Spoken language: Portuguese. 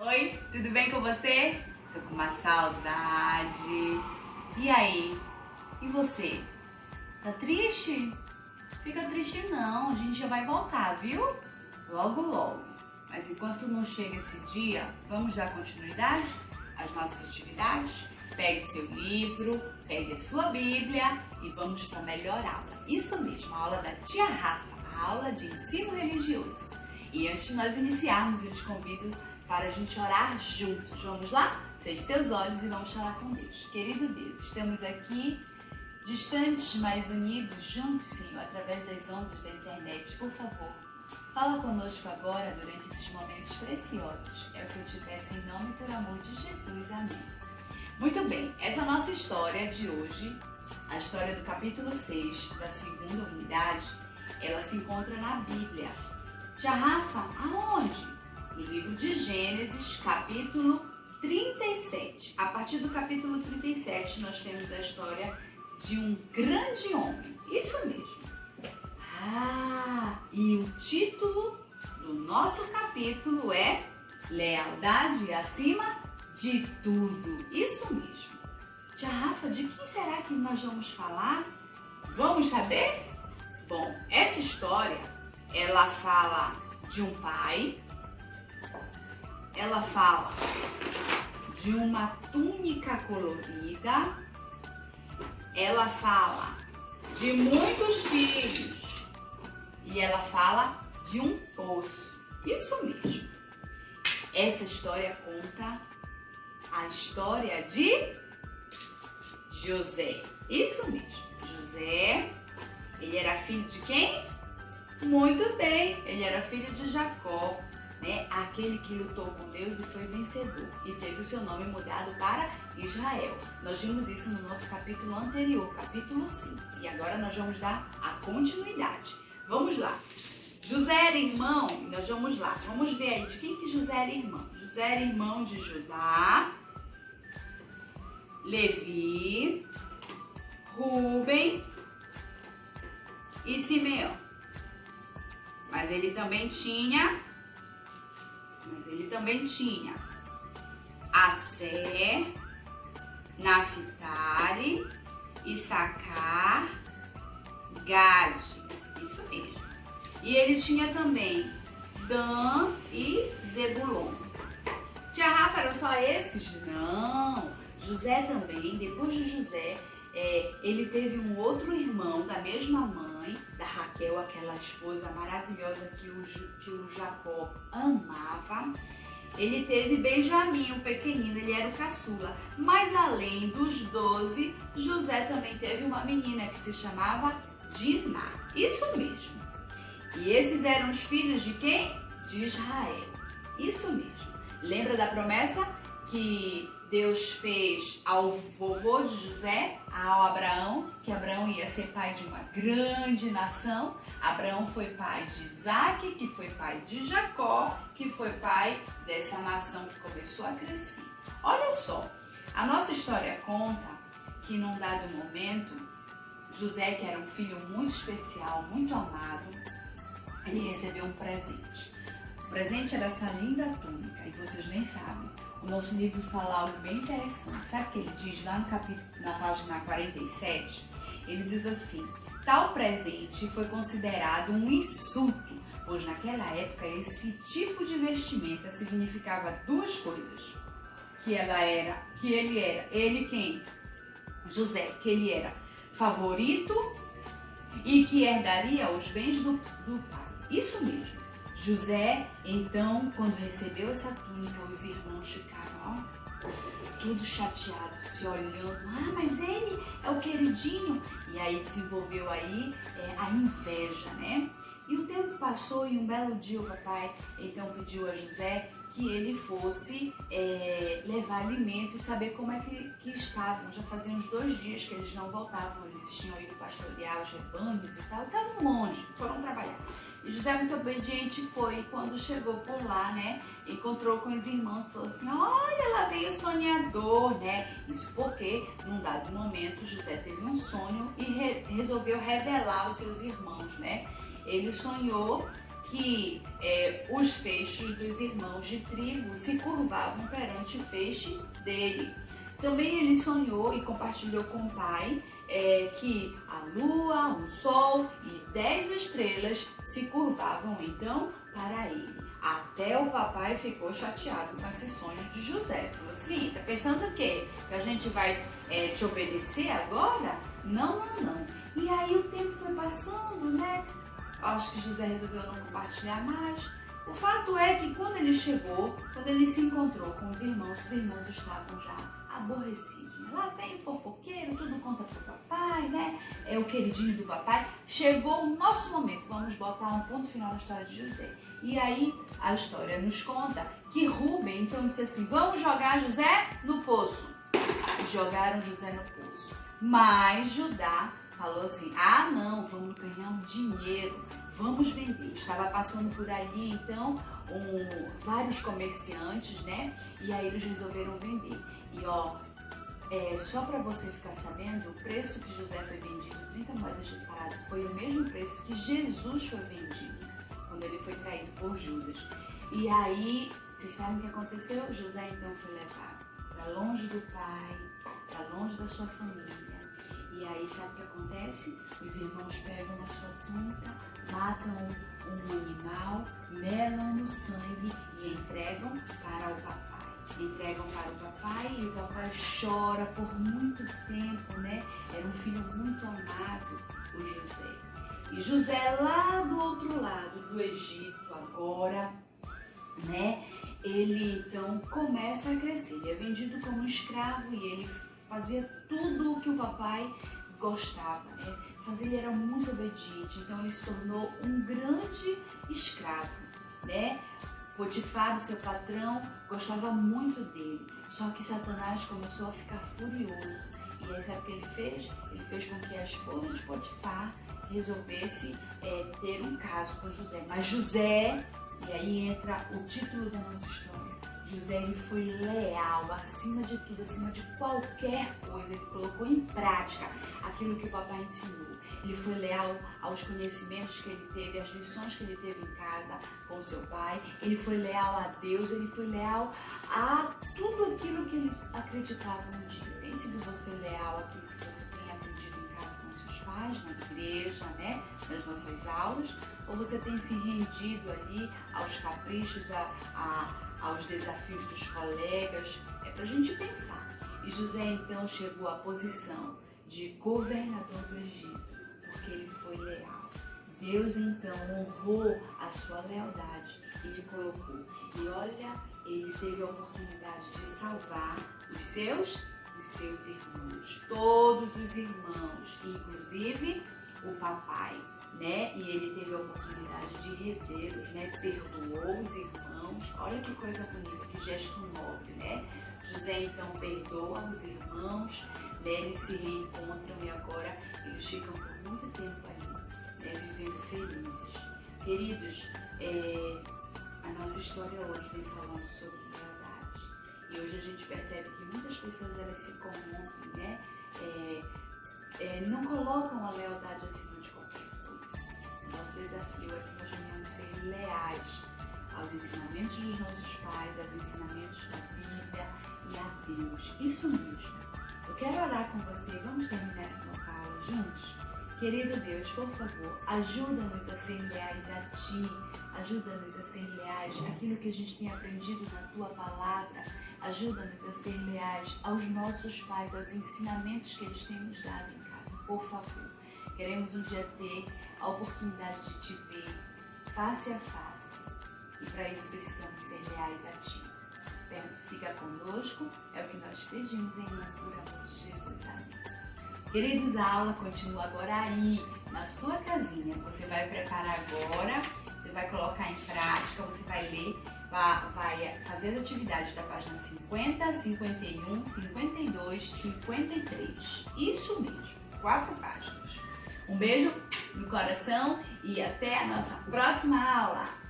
Oi, tudo bem com você? Tô com uma saudade. E aí? E você? Tá triste? Fica triste não, a gente já vai voltar, viu? Logo, logo. Mas enquanto não chega esse dia, vamos dar continuidade às nossas atividades? Pegue seu livro, pegue a sua Bíblia e vamos para a melhor aula. Isso mesmo, a aula da Tia Rafa, a aula de ensino religioso. E antes de nós iniciarmos, eu te convido para a gente orar juntos. Vamos lá? Feche seus olhos e vamos falar com Deus. Querido Deus, estamos aqui distantes, mas unidos, juntos, Senhor, através das ondas da internet. Por favor, fala conosco agora durante esses momentos preciosos. É o que eu te peço em nome e por amor de Jesus. Amém. Muito bem, essa nossa história de hoje, a história do capítulo 6 da segunda unidade, ela se encontra na Bíblia. Tia Rafa, aonde? No livro de Gênesis, capítulo 37. A partir do capítulo 37, nós temos a história de um grande homem. Isso mesmo. E o título do nosso capítulo é Lealdade acima de tudo. Isso mesmo. Tia Rafa, de quem será que nós vamos falar? Vamos saber? Bom, essa história, ela fala de um pai, ela fala de uma túnica colorida, ela fala de muitos filhos e ela fala de um poço. Isso mesmo. Essa história conta a história de José. Isso mesmo. José, ele era filho de quem? Muito bem, ele era filho de Jacó, né? Aquele que lutou com Deus e foi vencedor e teve o seu nome mudado para Israel. Nós vimos isso no nosso capítulo anterior, capítulo 5. E agora nós vamos dar a continuidade. Vamos lá. José era irmão, e nós vamos lá. Vamos ver aí de quem que José era irmão. José era irmão de Judá, Levi, Rúben e Simeão. Mas ele também tinha Assé, Naftali, Issacar, Gade. Isso mesmo. E ele tinha também Dan e Zebulon. Tia Rafa, eram só esses? Não. José também, depois de José, ele teve um outro irmão da mesma mãe, da Raquel, aquela esposa maravilhosa que o Jacó amava. Ele teve Benjamim, o pequenino, ele era o caçula. Mas além dos 12, José também teve uma menina que se chamava Diná. Isso mesmo. E esses eram os filhos de quem? De Israel. Isso mesmo. Lembra da promessa que Deus fez ao vovô de José, ao Abraão, que Abraão ia ser pai de uma grande nação? Abraão foi pai de Isaac, que foi pai de Jacó, que foi pai dessa nação que começou a crescer. Olha só, a nossa história conta que num dado momento, José, que era um filho muito especial, muito amado, ele recebeu um presente. O presente era essa linda túnica, e vocês nem sabem. O nosso livro fala algo bem interessante. Sabe o que ele diz lá na página 47? Ele diz assim: tal presente foi considerado um insulto, pois naquela época esse tipo de vestimenta significava duas coisas. Ele quem? José, que ele era favorito e que herdaria os bens do pai. Isso mesmo. José, então, quando recebeu essa túnica, os irmãos ficaram, tudo chateados, se olhando. Mas ele é o queridinho. E aí desenvolveu aí a inveja, né? E o tempo passou e um belo dia o papai, então, pediu a José que ele fosse levar alimento e saber como é que estavam. Já faziam uns 2 dias que eles não voltavam, eles tinham ido pastorear os rebanhos e tal, estavam longe, foram trabalhar. E José, muito obediente, foi, e quando chegou por lá, né, encontrou com os irmãos, falou assim: olha, lá veio o sonhador, né? Isso porque, num dado momento, José teve um sonho e resolveu revelar aos seus irmãos, né? Ele sonhou que os feixes dos irmãos de trigo se curvavam perante o feixe dele. Também ele sonhou e compartilhou com o pai que a lua, o sol e 10 estrelas se curvavam então para ele. Até o papai ficou chateado com esse sonho de José. Falou assim, tá pensando o quê? Que a gente vai te obedecer agora? Não, não, não. E aí o tempo foi passando, né? Acho que José resolveu não compartilhar mais. O fato é que quando ele chegou, quando ele se encontrou com os irmãos estavam já aborrecidos. Lá vem o fofoqueiro, tudo conta pro papai, né? É o queridinho do papai. Chegou o nosso momento, vamos botar um ponto final na história de José. E aí a história nos conta que Rúben então disse assim, vamos jogar José no poço. E jogaram José no poço. Mas Judá falou assim, ah não, vamos ganhar um dinheiro, vamos vender. Estava passando por ali então vários comerciantes, né? E aí eles resolveram vender. E ó, só para você ficar sabendo, o preço que José foi vendido, 30 moedas de prata, foi o mesmo preço que Jesus foi vendido, quando ele foi traído por Judas. E aí, vocês sabem o que aconteceu? José então foi levado para longe do pai, para longe da sua família. E aí, sabe o que acontece? Os irmãos pegam na sua túnica, matam um animal, melam no sangue e entregam para o papai. Entregam para o papai e o papai chora por muito tempo, né? Era um filho muito amado, o José. E José lá do outro lado do Egito agora, né? Ele então começa a crescer. Ele é vendido como escravo e ele fazia tudo o que o papai gostava, né? Ele era muito obediente, então ele se tornou um grande escravo, né? Potifar, o seu patrão, gostava muito dele, só que Satanás começou a ficar furioso. E aí sabe o que ele fez? Ele fez com que a esposa de Potifar resolvesse ter um caso com José. Mas José, e aí entra o título da nossa história, José ele foi leal acima de tudo, acima de qualquer coisa. Ele colocou em prática aquilo que o papai ensinou. Ele foi leal aos conhecimentos que ele teve, às lições que ele teve em casa com seu pai. Ele foi leal a Deus, ele foi leal a tudo aquilo que ele acreditava um dia. Tem sido você leal àquilo que você tem aprendido em casa com seus pais, na igreja, né? Nas nossas aulas? Ou você tem se rendido ali aos caprichos, aos desafios dos colegas? É pra gente pensar. E José então chegou à posição de governador do Egito, porque ele foi leal. Deus então honrou a sua lealdade e lhe colocou. E olha, ele teve a oportunidade de salvar os seus irmãos, todos os irmãos, inclusive o papai, né? E ele teve a oportunidade de revê-los, né? Perdoou os irmãos. Olha que coisa bonita, que gesto nobre, né? José então perdoa os irmãos, né? Eles se reencontram e agora eles ficam por muito tempo ali, né? Vivendo felizes. Queridos, a nossa história hoje vem falando sobre lealdade. E hoje a gente percebe que muitas pessoas elas se corrompem, né? Não colocam a lealdade acima de qualquer coisa. O nosso desafio é que nós venhamos ser leais aos ensinamentos dos nossos pais, aos ensinamentos da Bíblia e a Deus. Isso mesmo. Eu quero orar com você. Vamos terminar essa nossa aula juntos? Querido Deus, por favor, ajuda-nos a ser leais a Ti. Ajuda-nos a ser leais àquilo que a gente tem aprendido na Tua Palavra. Ajuda-nos a ser leais aos nossos pais, aos ensinamentos que eles têm nos dado em casa. Por favor, queremos um dia ter a oportunidade de Te ver face a face. E para isso precisamos ser leais a Ti. Fica conosco, é o que nós pedimos em nome por amor de Jesus. Amém. Queridos, a aula continua agora aí, na sua casinha. Você vai preparar agora, você vai colocar em prática, você vai ler, vai fazer as atividades da página 50, 51, 52, 53. Isso mesmo, 4 páginas. Um beijo no coração e até a nossa próxima aula.